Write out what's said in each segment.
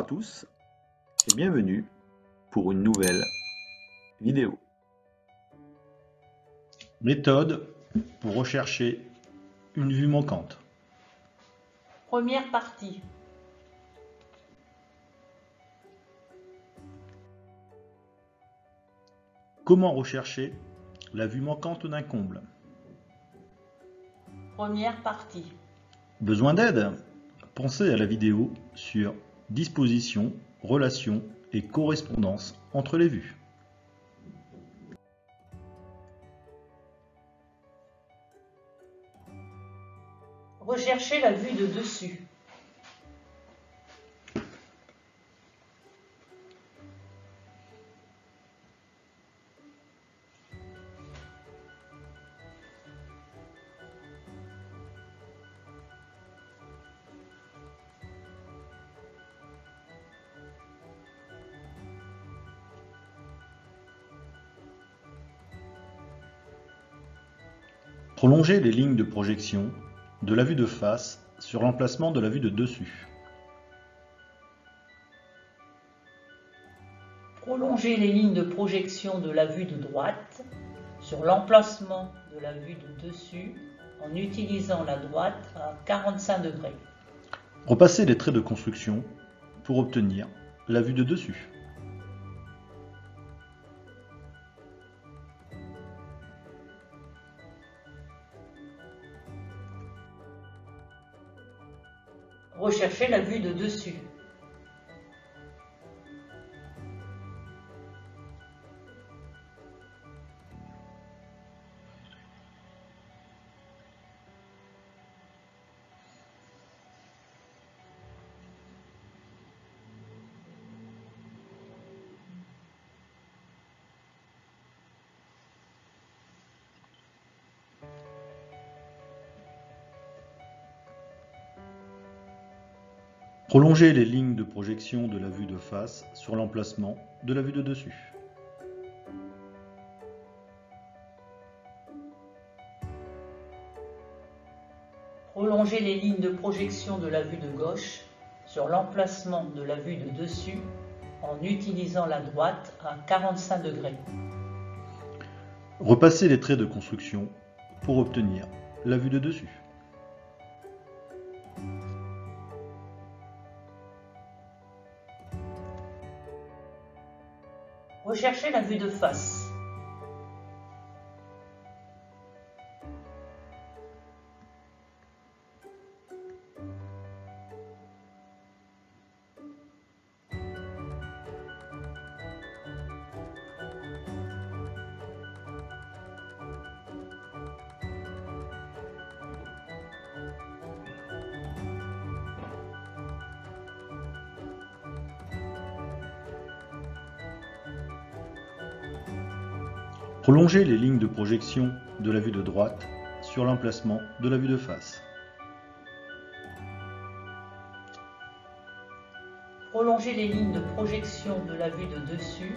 à tous et bienvenue pour une nouvelle vidéo. Méthode pour rechercher une vue manquante. Première partie. Comment rechercher la vue manquante d'un comble? Première partie. Besoin d'aide? Pensez à la vidéo sur disposition, relation et correspondance entre les vues. Rechercher la vue de dessus. Prolongez les lignes de projection de la vue de face sur l'emplacement de la vue de dessus. Prolonger les lignes de projection de la vue de droite sur l'emplacement de la vue de dessus en utilisant la droite à 45 degrés. Repassez les traits de construction pour obtenir la vue de dessus. Rechercher la vue de dessus. Prolongez les lignes de projection de la vue de face sur l'emplacement de la vue de dessus. Prolonger les lignes de projection de la vue de gauche sur l'emplacement de la vue de dessus en utilisant la droite à 45 degrés. Repassez les traits de construction pour obtenir la vue de dessus. Rechercher la vue de face. Prolongez les lignes de projection de la vue de droite sur l'emplacement de la vue de face. Prolonger les lignes de projection de la vue de dessus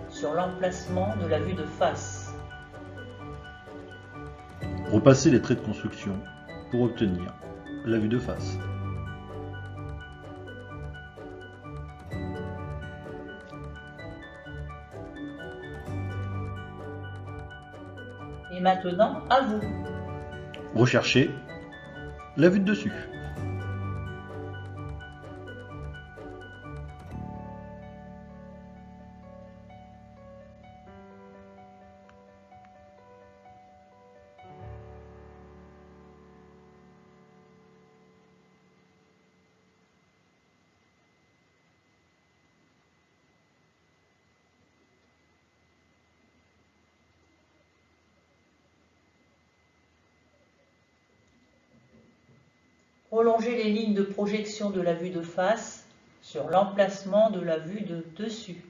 sur l'emplacement de la vue de face. Repassez les traits de construction pour obtenir la vue de face. Et maintenant, à vous. Recherchez la vue de dessus. Prolonger les lignes de projection de la vue de face sur l'emplacement de la vue de dessus.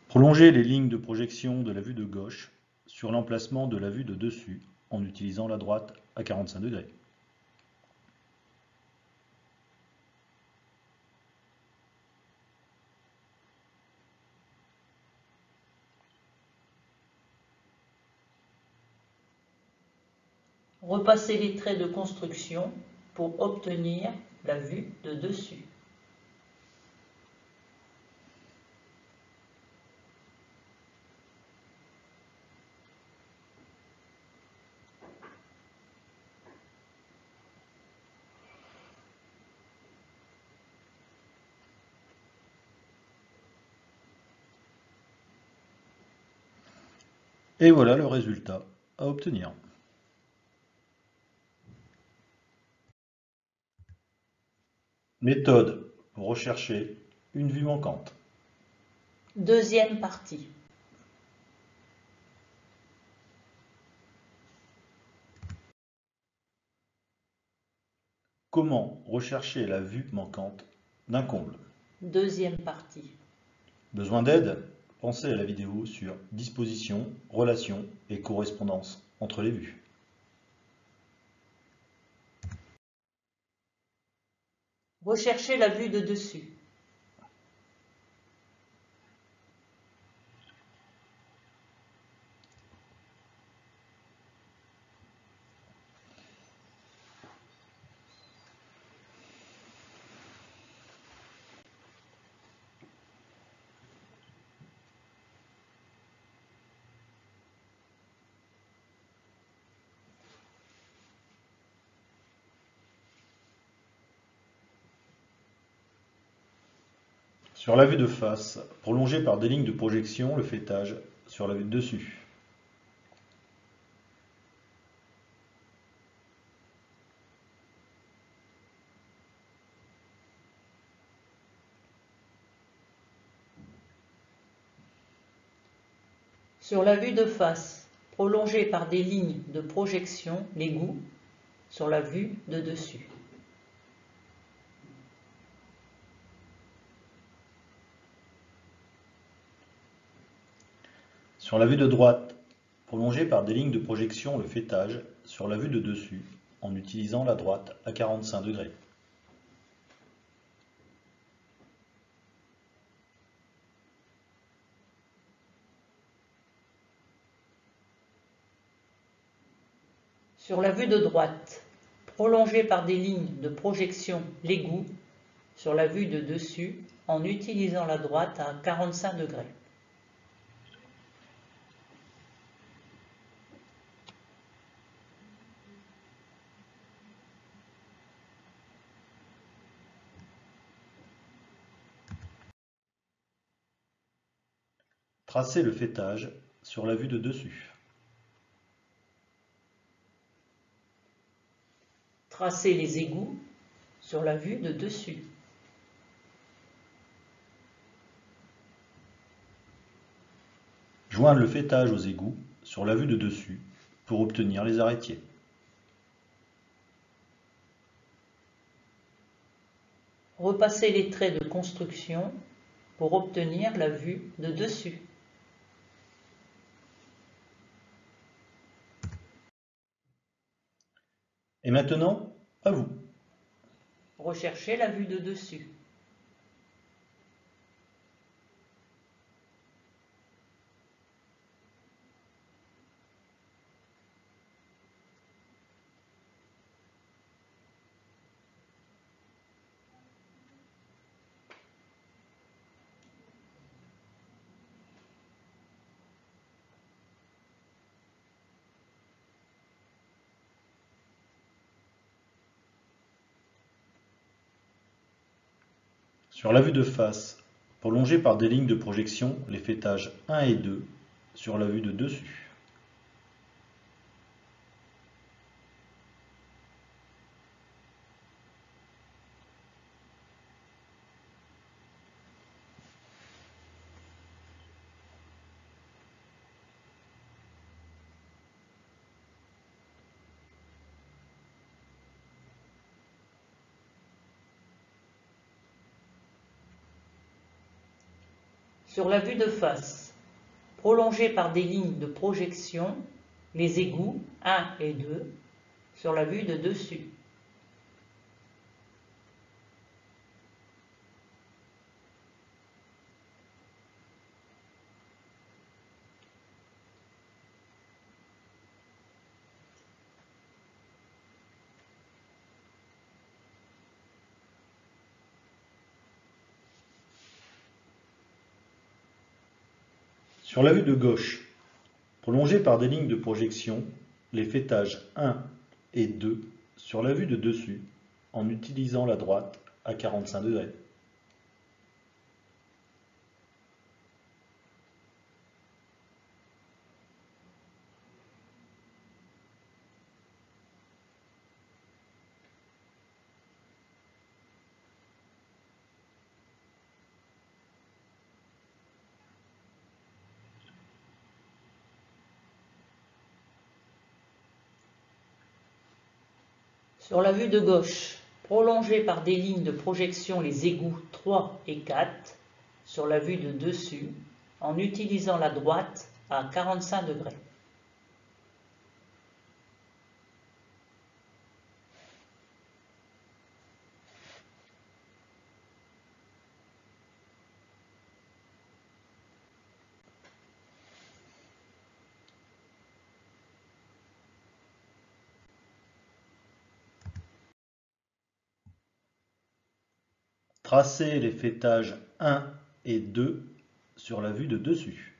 Prolongez les lignes de projection de la vue de gauche sur l'emplacement de la vue de dessus en utilisant la droite à 45 degrés. Repassez les traits de construction pour obtenir la vue de dessus. Et voilà le résultat à obtenir. Méthode pour rechercher une vue manquante. Deuxième partie. Comment rechercher la vue manquante d'un comble? Deuxième partie. Besoin d'aide? Pensez à la vidéo sur disposition, relation et correspondance entre les vues. Recherchez la vue de dessus. Sur la vue de face, prolongée par des lignes de projection, le faîtage sur la vue de dessus. Sur la vue de face, prolongée par des lignes de projection, l'égout, sur la vue de dessus. Sur la vue de droite, prolongée par des lignes de projection, le faîtage sur la vue de dessus, en utilisant la droite à 45 degrés. Sur la vue de droite, prolongée par des lignes de projection, l'égout, sur la vue de dessus, en utilisant la droite à 45 degrés. Tracez le faîtage sur la vue de dessus. Tracez les égouts sur la vue de dessus. Joindre le faîtage aux égouts sur la vue de dessus pour obtenir les arrêtiers. Repassez les traits de construction pour obtenir la vue de dessus. Et maintenant, à vous. Recherchez la vue de dessus. Sur la vue de face, prolongée par des lignes de projection, les faîtages 1 et 2 sur la vue de dessus. Sur la vue de face, prolongée par des lignes de projection, les égouts 1 et 2 sur la vue de dessus. Sur la vue de gauche, prolongez par des lignes de projection les faîtages 1 et 2 sur la vue de dessus en utilisant la droite à 45 degrés. Sur la vue de gauche, prolongez par des lignes de projection les égouts 3 et 4 sur la vue de dessus en utilisant la droite à 45 degrés. Tracez les faîtages 1 et 2 sur la vue de dessus.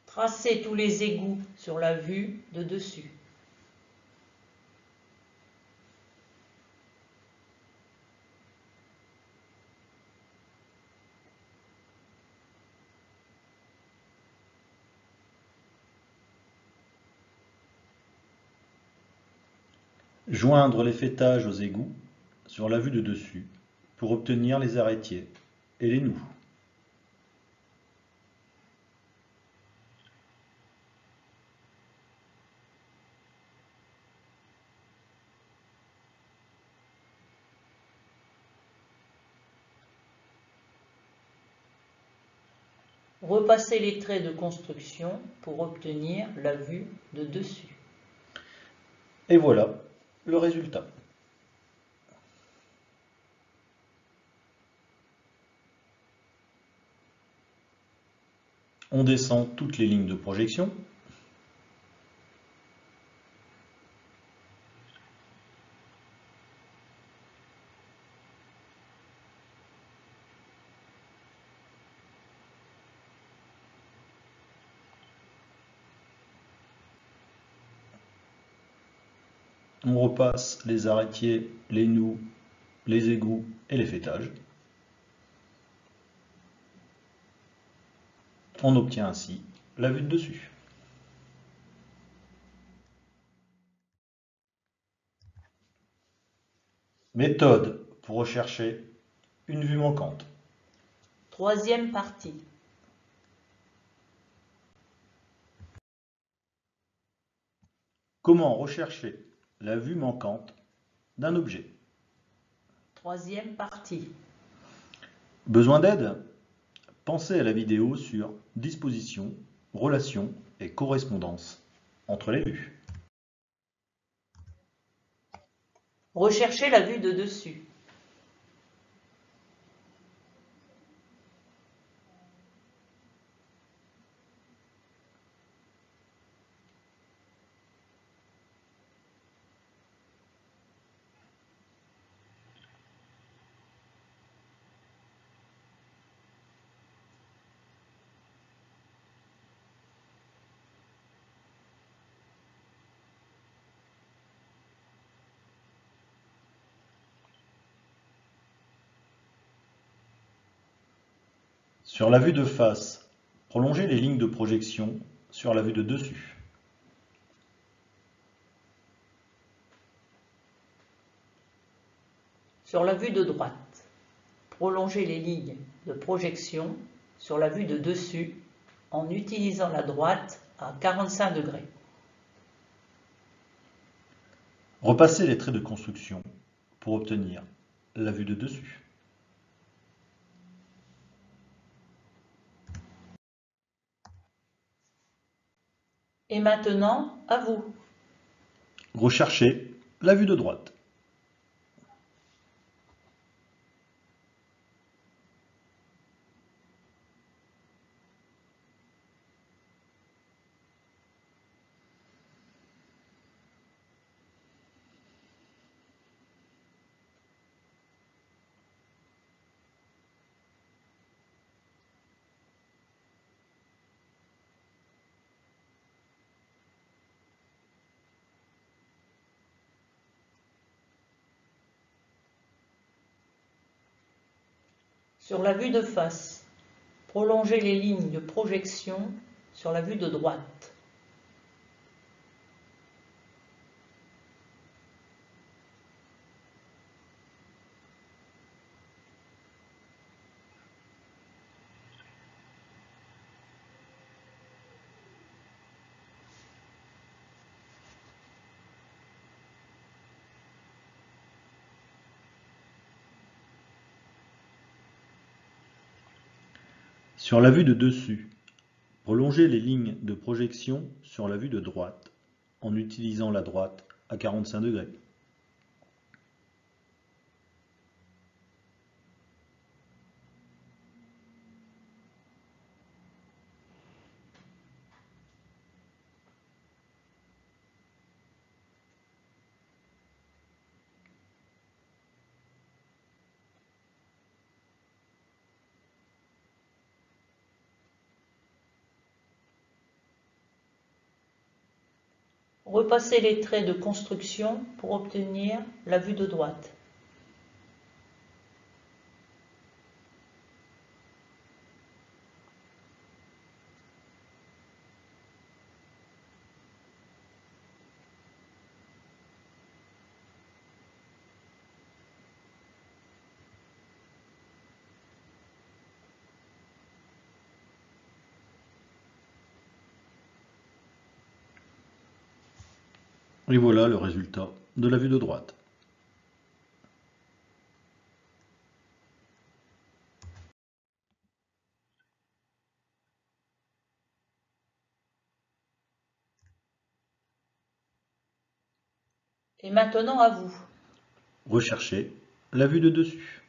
Tracez tous les égouts sur la vue de dessus. Joindre les faîtages aux égouts sur la vue de dessus pour obtenir les arrêtiers et les noues. Repassez les traits de construction pour obtenir la vue de dessus. Et voilà le résultat. On descend toutes les lignes de projection. On repasse les arrêtiers, les noues, les égouts et les faîtages. On obtient ainsi la vue de dessus. Méthode pour rechercher une vue manquante. Troisième partie. Comment rechercher la vue manquante d'un objet? Troisième partie. Besoin d'aide? Pensez à la vidéo sur disposition, relation et correspondance entre les vues. Recherchez la vue de dessus. Sur la vue de face, prolongez les lignes de projection sur la vue de dessus. Sur la vue de droite, prolongez les lignes de projection sur la vue de dessus en utilisant la droite à 45 degrés. Repassez les traits de construction pour obtenir la vue de dessus. Et maintenant, à vous. Recherchez la vue de droite. Sur la vue de face, prolongez les lignes de projection sur la vue de droite. Sur la vue de dessus, prolongez les lignes de projection sur la vue de droite en utilisant la droite à 45 degrés. Repassez les traits de construction pour obtenir la vue de droite. Et voilà le résultat de la vue de droite. Et maintenant à vous. Recherchez la vue de dessus.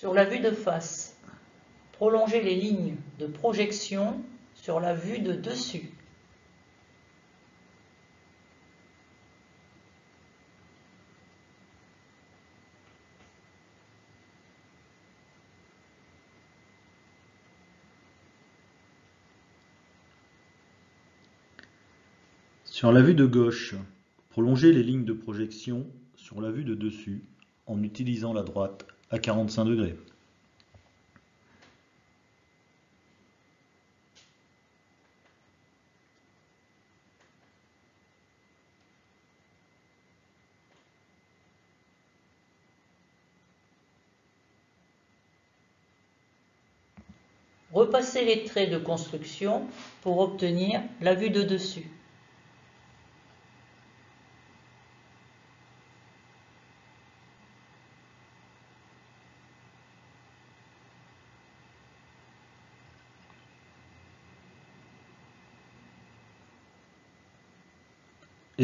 Sur la vue de face, prolongez les lignes de projection sur la vue de dessus. Sur la vue de gauche, prolongez les lignes de projection sur la vue de dessus en utilisant la droite à 45 degrés. Repassez les traits de construction pour obtenir la vue de dessus.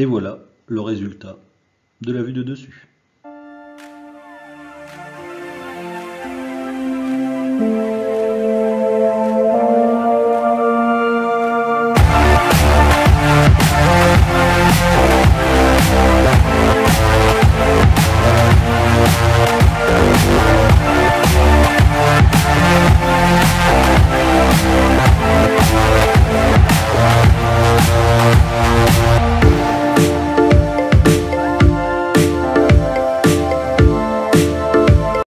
Et voilà le résultat de la vue de dessus.